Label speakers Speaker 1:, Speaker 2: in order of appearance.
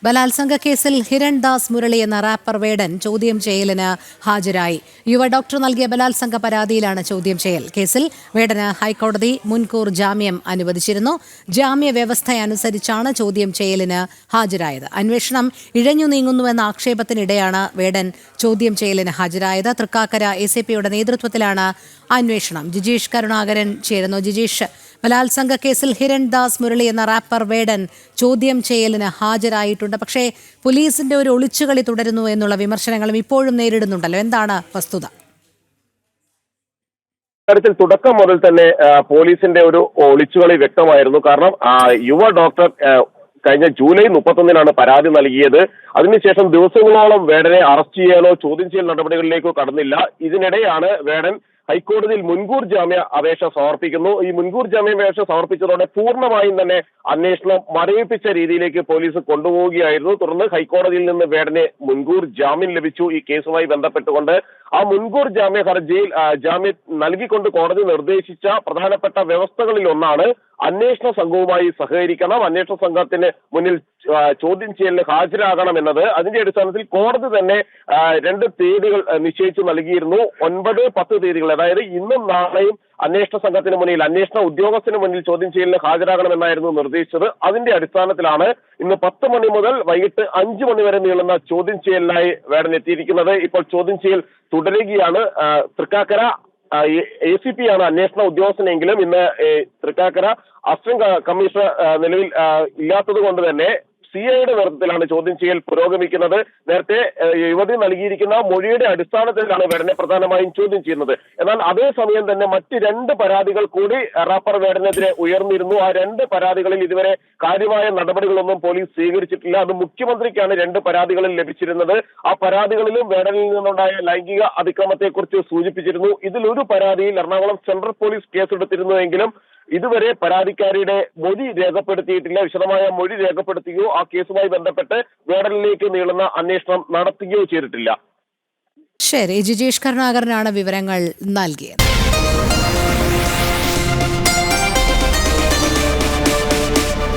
Speaker 1: ബലാത്സംഗ കേസിൽ ഹിരൺദാസ് മുരളി എന്ന റാപ്പർ വേടൻ ചോദ്യം ചെയ്യലിന് ഹാജരായി. യുവ ഡോക്ടർ നൽകിയ ബലാത്സംഗ പരാതിയിലാണ് ചോദ്യം ചെയ്യൽ. കേസിൽ വേടന് ഹൈക്കോടതി മുൻകൂർ ജാമ്യം അനുവദിച്ചിരുന്നു. ജാമ്യ വ്യവസ്ഥയനുസരിച്ചാണ് ചോദ്യം ചെയ്യലിന് ഹാജരായത്. അന്വേഷണം ഇഴഞ്ഞു നീങ്ങുന്നുവെന്ന ആക്ഷേപത്തിനിടെയാണ് വേടൻ ചോദ്യം ചെയ്യലിന് ഹാജരായത്. തൃക്കാക്കര ACPയുടെ നേതൃത്വത്തിലാണ് അന്വേഷണം. ജിജീഷ് കരുണാകരൻ ചേരുന്നു. ജിജീഷ്, ബലാത്സംഗ കേസിൽ ഹിരൺദാസ് മുരളി എന്ന റാപ്പർ വേടൻ ചോദ്യം ചെയ്യലിന് ഹാജരായിട്ടുണ്ട്. പക്ഷേ പോലീസിന്റെ ഒരു ഒളിച്ചുകളി തുടരുന്നു എന്നുള്ള വിമർശനങ്ങളും ഇപ്പോഴും നേരിടുന്നുണ്ടല്ലോ. എന്താണ് വസ്തുത?
Speaker 2: കാര്യത്തിൽ തുടക്കം മുതൽ തന്നെ പോലീസിന്റെ ഒരു ഒളിച്ചുകളി വ്യക്തമായിരുന്നു. കാരണം യുവ ഡോക്ടർ കഴിഞ്ഞ ജൂലൈ 31-നാണ് പരാതി നൽകിയത്. അതിനുശേഷം ദിവസങ്ങളോളം വേടനെ അറസ്റ്റ് ചെയ്യാനോ ചോദ്യം ചെയ്യൽ നടപടികളിലേക്കോ കടന്നില്ല. ഇതിനിടെയാണ് വേടൻ ഹൈക്കോടതിയിൽ മുൻകൂർ ജാമ്യ അപേക്ഷ സമർപ്പിക്കുന്നു. ഈ മുൻകൂർ ജാമ്യാപേക്ഷ സമർപ്പിച്ചതോടെ പൂർണ്ണമായും തന്നെ അന്വേഷണം മരവിപ്പിച്ച രീതിയിലേക്ക് പോലീസ് കൊണ്ടുപോവുകയായിരുന്നു. തുടർന്ന് ഹൈക്കോടതിയിൽ നിന്ന് വേടന് മുൻകൂർ ജാമ്യം ലഭിച്ചു. ഈ കേസുമായി ബന്ധപ്പെട്ടുകൊണ്ട് ആ മുൻകൂർ ജാമ്യ ഹർജിയിൽ ജാമ്യം നൽകിക്കൊണ്ട് കോടതി നിർദ്ദേശിച്ച പ്രധാനപ്പെട്ട വ്യവസ്ഥകളിൽ ഒന്നാണ് അന്വേഷണ സംഘവുമായി സഹകരിക്കണം, അന്വേഷണ സംഘത്തിന് മുന്നിൽ ചോദ്യം ചെയ്യലിന് ഹാജരാകണം എന്നത്. അതിന്റെ അടിസ്ഥാനത്തിൽ കോടതി തന്നെ 2 തീയതികൾ നിശ്ചയിച്ചു നൽകിയിരുന്നു. 9, 10 തീയതികൾ, അതായത് ഇന്നും നാളെയും അന്വേഷണ സംഘത്തിന് മുന്നിൽ, അന്വേഷണ ഉദ്യോഗസ്ഥന് മുന്നിൽ ചോദ്യം ചെയ്യലിന് ഹാജരാകണമെന്നായിരുന്നു നിർദ്ദേശിച്ചത്. അതിന്റെ അടിസ്ഥാനത്തിലാണ് ഇന്ന് 10 മണി മുതൽ വൈകിട്ട് 5 മണി വരെ നീളുന്ന ചോദ്യം ചെയ്യലിനായി വേടൻ എത്തിയിരിക്കുന്നത്. ഇപ്പോൾ ചോദ്യം ചെയ്യൽ തുടരുകയാണ്. തൃക്കാക്കര ACP ആണ് അന്വേഷണ ഉദ്യോഗസ്ഥനെങ്കിലും ഇന്ന് തൃക്കാക്കര അസിസ്റ്റന്റ് കമ്മീഷണർ നിലവിൽ ഇല്ലാത്തത് കൊണ്ട് തന്നെ CIയുടെ നേതൃത്വത്തിലാണ് ചോദ്യം ചെയ്യൽ പുരോഗമിക്കുന്നത്. നേരത്തെ യുവതി നൽകിയിരിക്കുന്ന മൊഴിയുടെ അടിസ്ഥാനത്തിലാണ് വേടനെ പ്രധാനമായും ചോദ്യം ചെയ്യുന്നത്. എന്നാൽ അതേസമയം തന്നെ മറ്റ് 2 പരാതികൾ കൂടി റാപ്പർ വേടനെതിരെ ഉയർന്നിരുന്നു. ആ 2 പരാതികളിൽ ഇതുവരെ കാര്യമായ നടപടികളൊന്നും പോലീസ് സ്വീകരിച്ചിട്ടില്ല. അത് മുഖ്യമന്ത്രിക്കാണ് 2 പരാതികളിൽ ലഭിച്ചിരുന്നത്. ആ പരാതികളിലും വേടനിൽ നിന്നുണ്ടായ ലൈംഗിക അതിക്രമത്തെക്കുറിച്ച് സൂചിപ്പിച്ചിരുന്നു. ഇതിലൊരു പരാതിയിൽ എറണാകുളം സെൻട്രൽ പോലീസ് കേസെടുത്തിരുന്നുവെങ്കിലും ഇതുവരെ പരാതിക്കാരിയുടെ മൊഴി രേഖപ്പെടുത്തിയിട്ടില്ല. വിശദമായ മൊഴി രേഖപ്പെടുത്തുകയോ ആ കേസുമായി ബന്ധപ്പെട്ട് വേടനിലേക്ക് നീളുന്ന അന്വേഷണം നടത്തുകയോ ചെയ്തിട്ടില്ല.
Speaker 1: ശരി, ജിജീഷ് കരുണാകരനാണ് വിവരങ്ങൾ നൽകിയത്.